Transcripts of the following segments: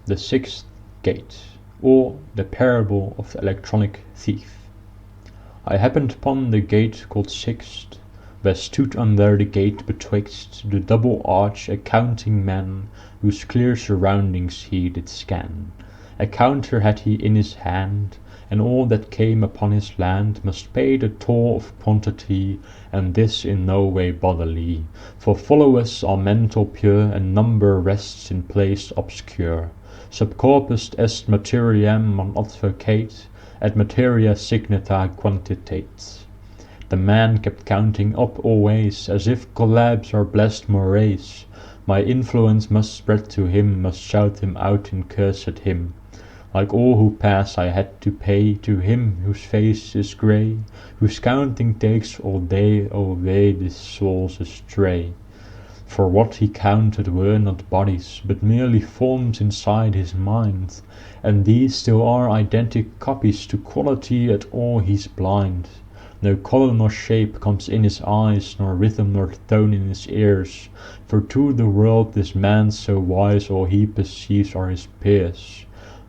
The Sixth Gate, or the Parable of the Electronic Thief. I happened upon the gate called Sixth, where stood under the gate betwixt the double arch a counting man, whose clear surroundings he did scan. A counter had he in his hand, and all that came upon his land must pay the toll of quantity, and this in no way bodily, for followers are mental pure, and number rests in place obscure. Sub corpus est materiam non advocate, et materia signata quantitate. The man kept counting up always, as if collabs are blessed mores. My influence must spread to him, must shout him out and curse at him. Like all who pass I had to pay to him whose face is grey, whose counting takes all day away this soul's astray. For what he counted were not bodies, but merely forms inside his mind, and these still are identic copies, to quality at all he's blind. No colour nor shape comes in his eyes, nor rhythm nor tone in his ears, for to the world this man so wise all he perceives are his peers.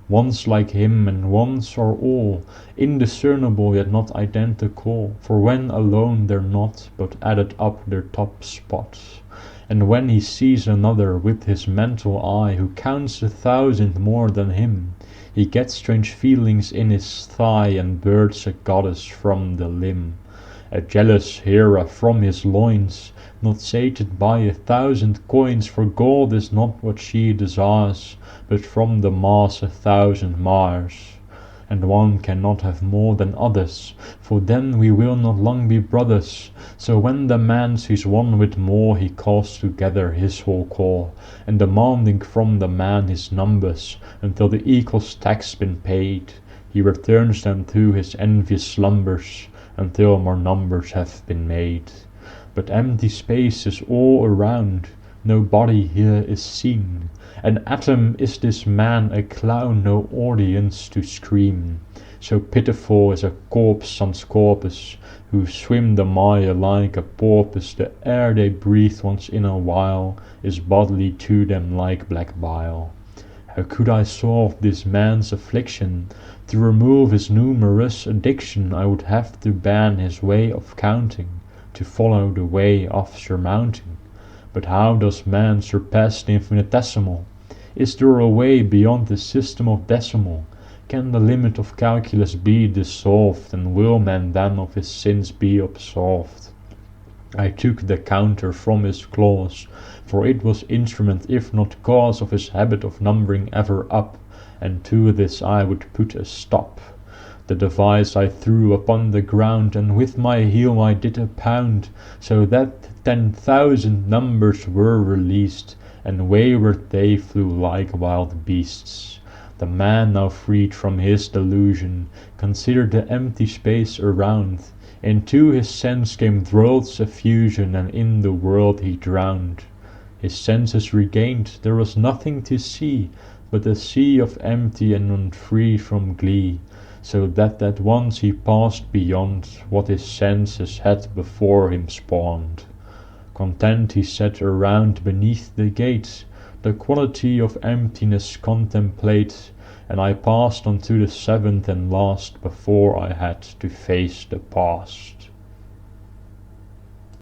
Once like him and once are all, indiscernible yet not identical, for when alone they're not, but added up their top spots. And when he sees another with his mental eye, who counts 1,000 more than him, he gets strange feelings in his thigh, and birds a goddess from the limb. A jealous Hera from his loins, not sated by 1,000 coins, for gold is not what she desires, but from the mass 1,000 Mars. And one cannot have more than others, for then we will not long be brothers. So when the man sees one with more, he calls together his whole corps, and demanding from the man his numbers, until the equal stack's been paid, he returns them to his envious slumbers, until more numbers have been made. But empty space is all around, no body here is seen. An atom is this man, a clown, no audience to scream. So pitiful is a corpse sans corpus, who swim the mire like a porpoise. The air they breathe once in a while is bodily to them like black bile. How could I solve this man's affliction? To remove his numerous addiction, I would have to ban his way of counting, to follow the way of surmounting. But how does man surpass the infinitesimal? Is there a way beyond the system of decimal? Can the limit of calculus be dissolved, and will man then of his sins be absolved? I took the counter from his claws, for it was instrument if not cause of his habit of numbering ever up, and to this I would put a stop. The device I threw upon the ground, and with my heel I did a pound, so that 10,000 numbers were released, and wayward they flew like wild beasts. The man, now freed from his delusion, considered the empty space around. Into his sense came world's effusion, and in the world he drowned. His senses regained, there was nothing to see, but a sea of empty and unfree from glee, so that at once he passed beyond what his senses had before him spawned. Content he sat around beneath the gates, the quality of emptiness contemplate, and I passed on to the seventh and last before I had to face the past.